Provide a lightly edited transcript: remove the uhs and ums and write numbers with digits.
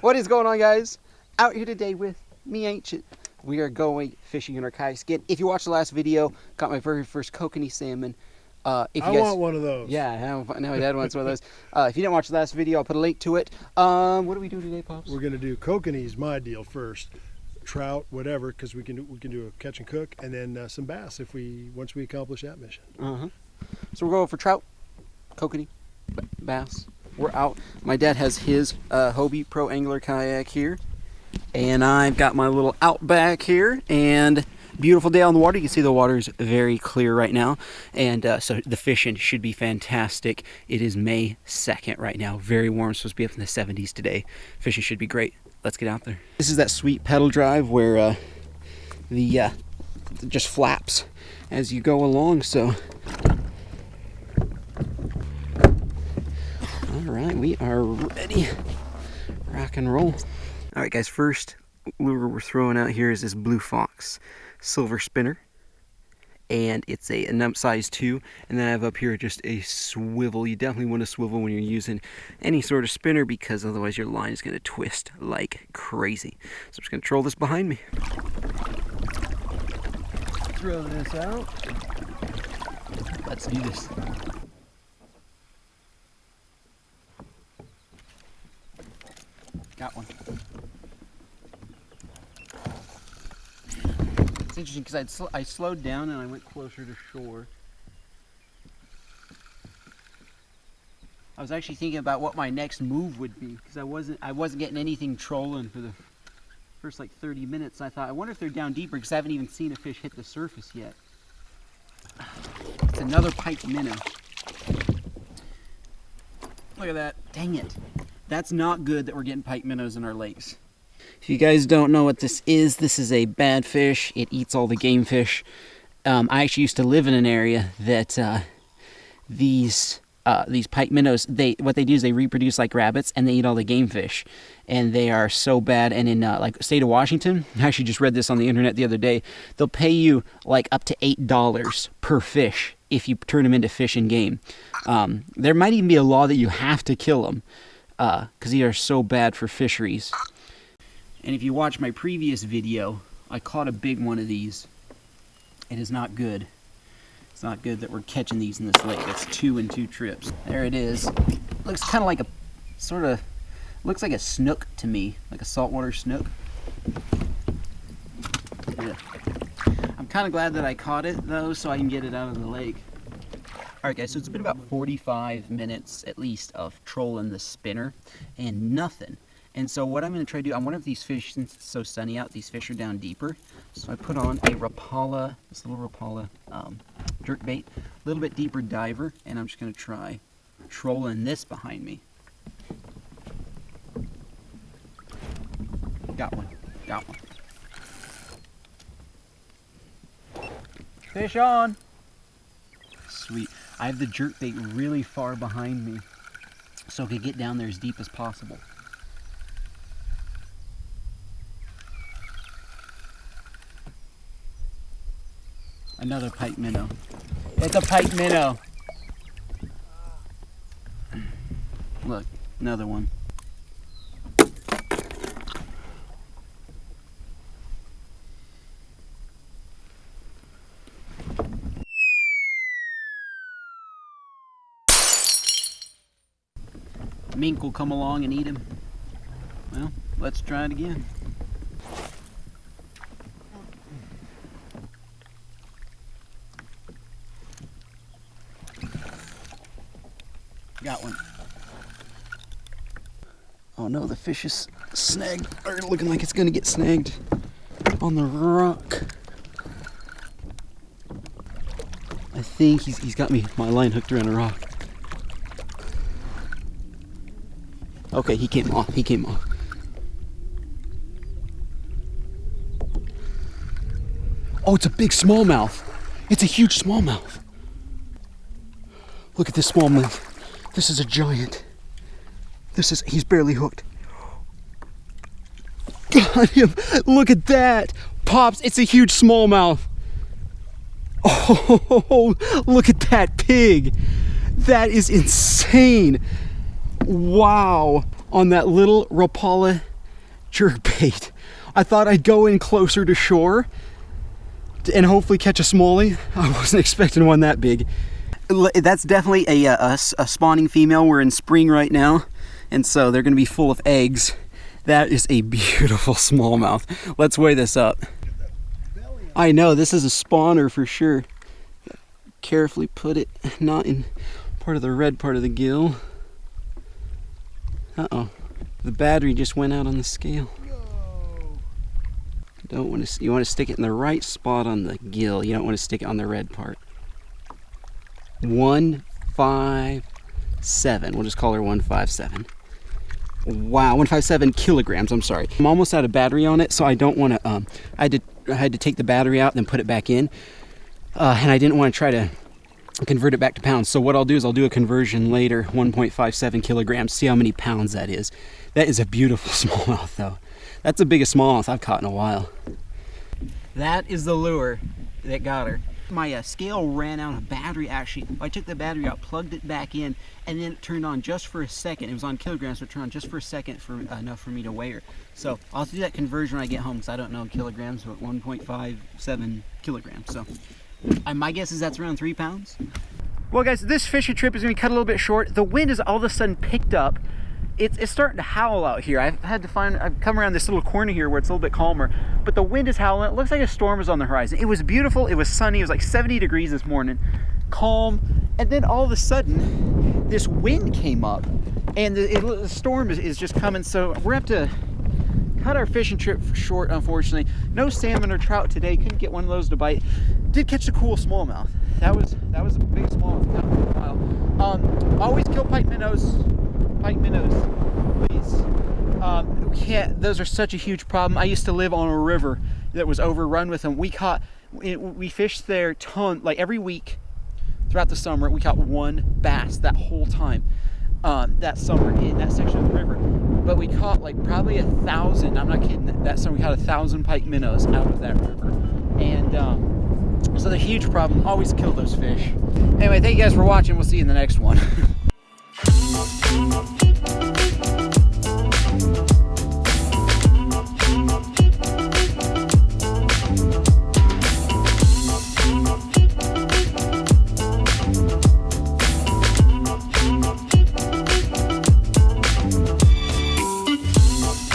What is going on, guys? Out here today with me, Ancient. We are going fishing in our Cascade. If you watched the last video, got my very first kokanee salmon. If you guys want one of those. Yeah, now my dad wants one of those. If you didn't watch the last video, I'll put a link to it. What do we do today, Pops? We're gonna do kokanees, my deal first. Trout, whatever, because we can do a catch and cook, and then some bass once we accomplish that mission. So we're going for trout, kokanee, bass. We're out. My dad has his Hobie Pro Angler kayak here, and I've got my little Outback here, and beautiful day on the water. You can see the water is very clear right now, and so the fishing should be fantastic. It is May 2nd right now, very warm, supposed to be up in the 70s today. Fishing should be great. Let's get out there. This is that sweet pedal drive where the just flaps as you go along. So all right, we are ready. Rock and roll. All right, guys, first lure we're throwing out here is this Blue Fox silver spinner, and it's a nut size 2. And then I have up here just a swivel. You definitely want to swivel when you're using any sort of spinner, because otherwise your line is going to twist like crazy. So I'm just going to troll this behind me. Throw this out. Let's do this. Got one. It's interesting because I slowed down and I went closer to shore. I was actually thinking about what my next move would be, because I wasn't getting anything trolling for the first like 30 minutes. I thought, I wonder if they're down deeper, because I haven't even seen a fish hit the surface yet. It's another pike minnow. Look at that. Dang it. That's not good that we're getting pike minnows in our lakes. If you guys don't know what this is a bad fish. It eats all the game fish. I actually used to live in an area that these pike minnows, what they do is they reproduce like rabbits, and they eat all the game fish, and they are so bad. And in like the state of Washington, I actually just read this on the internet the other day, they'll pay you like up to $8 per fish if you turn them into fish and game. There might even be a law that you have to kill them, because these are so bad for fisheries. And if you watch my previous video, I caught a big one of these. It is not good. It's not good that we're catching these in this lake. That's 2 and 2 trips. There it is. Looks kind of like looks like a snook to me, like a saltwater snook. Yeah. I'm kind of glad that I caught it though, so I can get it out of the lake. All right, guys, so it's been about 45 minutes at least of trolling the spinner and nothing. And so what I'm going to try to do, I wonder if these fish, since it's so sunny out, these fish are down deeper. So I put on a Rapala, this little Rapala jerk bait, a little bit deeper diver, and I'm just going to try trolling this behind me. Got one. Got one. Fish on. Sweet. I have the jerk bait really far behind me, so I can get down there as deep as possible. Another pike minnow. It's a pike minnow. Look, another one. Mink will come along and eat him. Well, let's try it again. Got one. Oh no, the fish is snagged, or looking like it's gonna get snagged on the rock. I think he's got my line hooked around a rock. Okay, he came off. He came off. Oh, it's a big smallmouth. It's a huge smallmouth. Look at this smallmouth. This is a giant. He's barely hooked. Got him. Look at that. Pops, it's a huge smallmouth. Oh, look at that pig. That is insane. Wow, on that little Rapala jerkbait. I thought I'd go in closer to shore and hopefully catch a smallie. I wasn't expecting one that big. That's definitely a spawning female. We're in spring right now, and so they're gonna be full of eggs. That is a beautiful smallmouth. Let's weigh this up. I know, this is a spawner for sure. Carefully put it not in part of the red part of the gill. Uh-oh, the battery just went out on the scale. Don't want to. You want to stick it in the right spot on the gill. You don't want to stick it on the red part. 157. We'll just call her 157. Wow, 157 kilograms. I'm sorry. I'm almost out of battery on it, so I don't want to. I had to take the battery out, then put it back in, and I didn't want to try to convert it back to pounds. So what I'll do is I'll do a conversion later. 1.57 kilograms. See how many pounds that is. That is a beautiful smallmouth, though. That's the biggest smallmouth I've caught in a while. That is the lure that got her. My scale ran out of battery, actually. I took the battery out, plugged it back in, and then it turned on just for a second. It was on kilograms, so it turned on just for a second for enough for me to weigh her. So I'll have to do that conversion when I get home, because I don't know kilograms, but 1.57 kilograms. So my guess is that's around 3 pounds. Well, guys, this fishing trip is going to be cut a little bit short. The wind has all of a sudden picked up. It's starting to howl out here. I've come around this little corner here where it's a little bit calmer, but the wind is howling. It looks like a storm is on the horizon. It was beautiful. It was sunny. It was like 70 degrees this morning, calm. And then all of a sudden, this wind came up, and the storm is just coming. So we're going to have to cut our fishing trip short, unfortunately. No salmon or trout today. Couldn't get one of those to bite. Did catch a cool smallmouth. That was the biggest smallmouth I've caught in a while. Always kill pike minnows. Pike minnows, please. Those are such a huge problem. I used to live on a river that was overrun with them. We fished there like every week throughout the summer. We caught one bass that whole time that summer in that section of the river. But we caught like probably 1,000. I'm not kidding. That summer we caught 1,000 pike minnows out of that river, and so the huge problem. Always kill those fish. Anyway, thank you guys for watching. We'll see you in the next one.